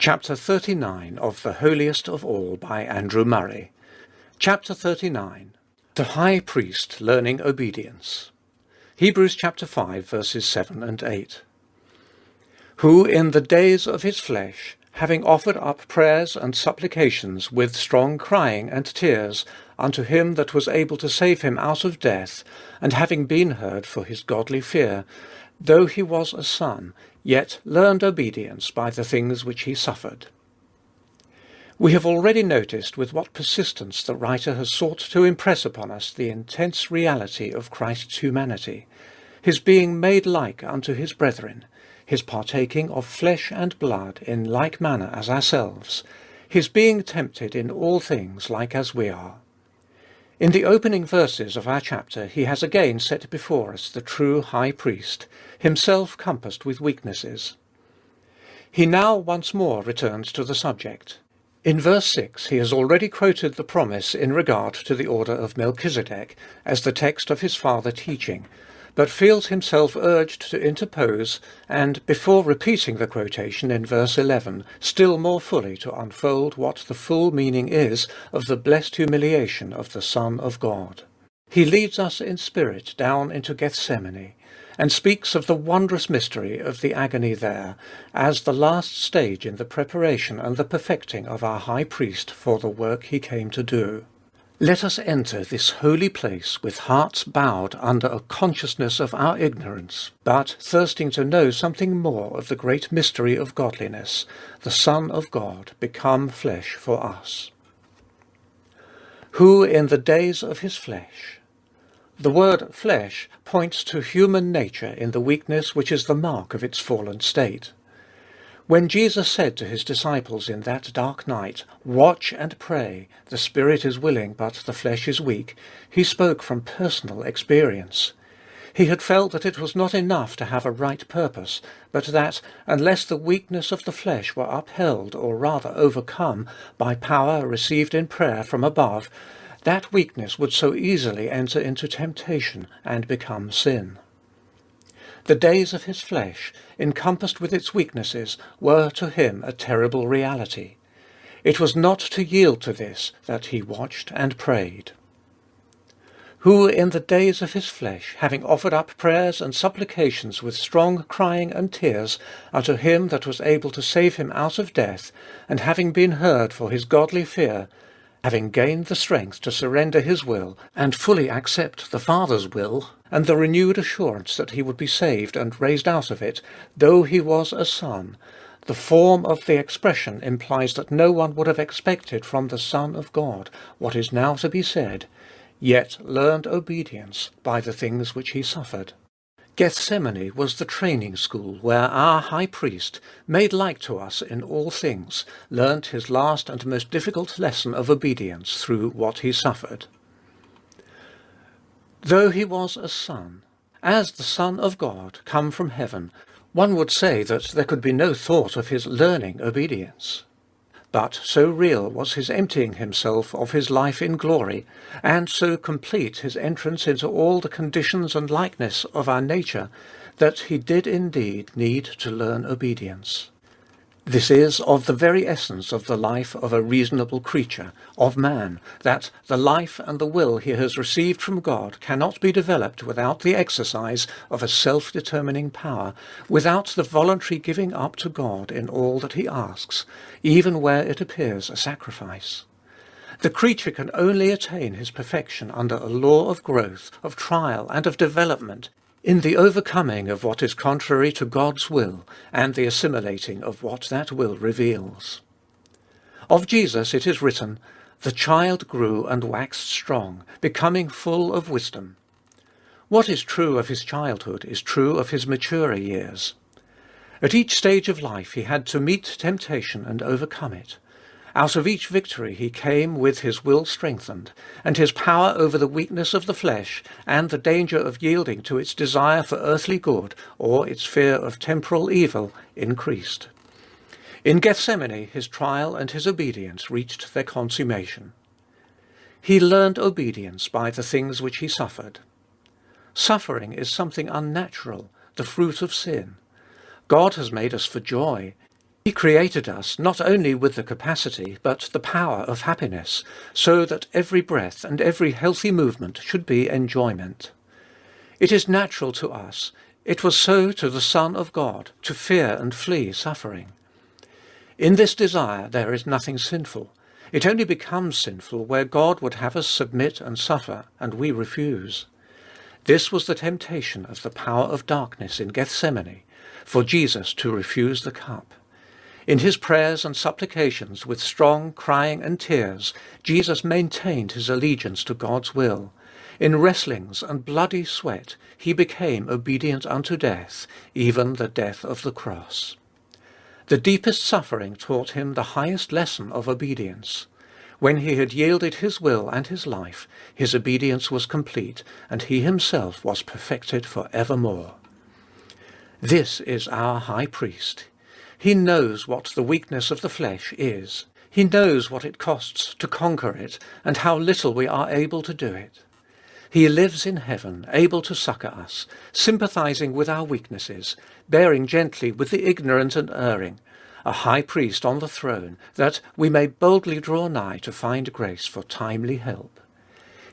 Chapter 39 of The Holiest of All by Andrew Murray. Chapter 39. The High Priest Learning Obedience. Hebrews chapter 5 verses 7 and 8. Who in the days of his flesh, having offered up prayers and supplications with strong crying and tears unto him that was able to save him out of death, and having been heard for his godly fear, though he was a son, yet learned obedience by the things which he suffered. We have already noticed with what persistence the writer has sought to impress upon us the intense reality of Christ's humanity, his being made like unto his brethren, his partaking of flesh and blood in like manner as ourselves, his being tempted in all things like as we are. In the opening verses of our chapter he has again set before us the true high priest, himself compassed with weaknesses. He now once more returns to the subject. In verse 6 he has already quoted the promise in regard to the order of Melchizedek as the text of his father teaching, but feels himself urged to interpose and, before repeating the quotation in verse 11, still more fully to unfold what the full meaning is of the blessed humiliation of the Son of God. He leads us in spirit down into Gethsemane, and speaks of the wondrous mystery of the agony there, as the last stage in the preparation and the perfecting of our high priest for the work he came to do. Let us enter this holy place with hearts bowed under a consciousness of our ignorance, but thirsting to know something more of the great mystery of godliness, the Son of God become flesh for us. Who in the days of his flesh. The word flesh points to human nature in the weakness which is the mark of its fallen state. When Jesus said to his disciples in that dark night, "Watch and pray, the spirit is willing but the flesh is weak," he spoke from personal experience. He had felt that it was not enough to have a right purpose, but that, unless the weakness of the flesh were upheld, or rather overcome, by power received in prayer from above, that weakness would so easily enter into temptation and become sin. The days of his flesh, encompassed with its weaknesses, were to him a terrible reality. It was not to yield to this that he watched and prayed. Who in the days of his flesh, having offered up prayers and supplications with strong crying and tears unto him that was able to save him out of death, and having been heard for his godly fear, having gained the strength to surrender his will and fully accept the Father's will, and the renewed assurance that he would be saved and raised out of it, though he was a son, the form of the expression implies that no one would have expected from the Son of God what is now to be said, yet learned obedience by the things which he suffered. Gethsemane was the training school where our high priest, made like to us in all things, learnt his last and most difficult lesson of obedience through what he suffered. Though he was a son, as the Son of God come from heaven, one would say that there could be no thought of his learning obedience. But so real was his emptying himself of his life in glory, and so complete his entrance into all the conditions and likeness of our nature, that he did indeed need to learn obedience. This is of the very essence of the life of a reasonable creature, of man, that the life and the will he has received from God cannot be developed without the exercise of a self-determining power, without the voluntary giving up to God in all that he asks, even where it appears a sacrifice. The creature can only attain his perfection under a law of growth, of trial, and of development, in the overcoming of what is contrary to God's will, and the assimilating of what that will reveals. Of Jesus it is written, "The child grew and waxed strong, becoming full of wisdom." What is true of his childhood is true of his maturer years. At each stage of life he had to meet temptation and overcome it. Out of each victory he came with his will strengthened, and his power over the weakness of the flesh and the danger of yielding to its desire for earthly good or its fear of temporal evil increased. In Gethsemane his trial and his obedience reached their consummation. He learned obedience by the things which he suffered. Suffering is something unnatural, the fruit of sin. God has made us for joy. He created us not only with the capacity, but the power of happiness, so that every breath and every healthy movement should be enjoyment. It is natural to us, it was so to the Son of God, to fear and flee suffering. In this desire there is nothing sinful. It only becomes sinful where God would have us submit and suffer, and we refuse. This was the temptation of the power of darkness in Gethsemane, for Jesus to refuse the cup. In his prayers and supplications, with strong crying and tears, Jesus maintained his allegiance to God's will. In wrestlings and bloody sweat, he became obedient unto death, even the death of the cross. The deepest suffering taught him the highest lesson of obedience. When he had yielded his will and his life, his obedience was complete, and he himself was perfected for evermore. This is our high priest. He knows what the weakness of the flesh is. He knows what it costs to conquer it, and how little we are able to do it. He lives in heaven, able to succour us, sympathizing with our weaknesses, bearing gently with the ignorant and erring, a high priest on the throne, that we may boldly draw nigh to find grace for timely help.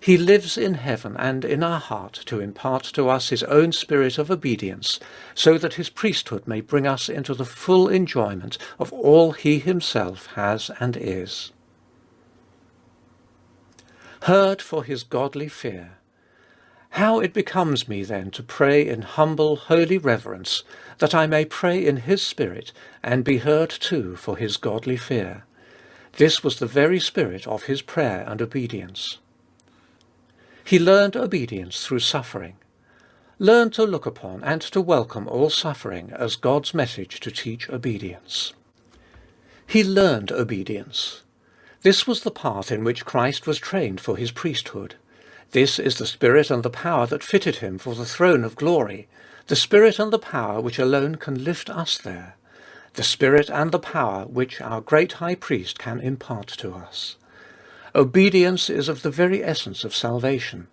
He lives in heaven and in our heart to impart to us his own spirit of obedience, so that his priesthood may bring us into the full enjoyment of all he himself has and is. Heard for his godly fear. How it becomes me then to pray in humble, holy reverence, that I may pray in his spirit, and be heard too for his godly fear. This was the very spirit of his prayer and obedience. He learned obedience through suffering. Learn to look upon and to welcome all suffering as God's message to teach obedience. He learned obedience. This was the path in which Christ was trained for his priesthood. This is the spirit and the power that fitted him for the throne of glory, the spirit and the power which alone can lift us there, the spirit and the power which our great high priest can impart to us. Obedience is of the very essence of salvation.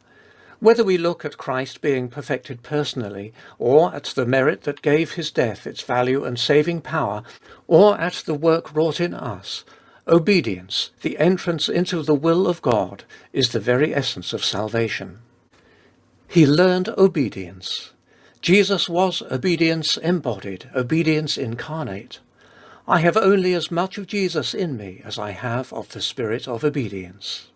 Whether we look at Christ being perfected personally, or at the merit that gave his death its value and saving power, or at the work wrought in us, obedience, the entrance into the will of God, is the very essence of salvation. He learned obedience. Jesus was obedience embodied, obedience incarnate. I have only as much of Jesus in me as I have of the spirit of obedience.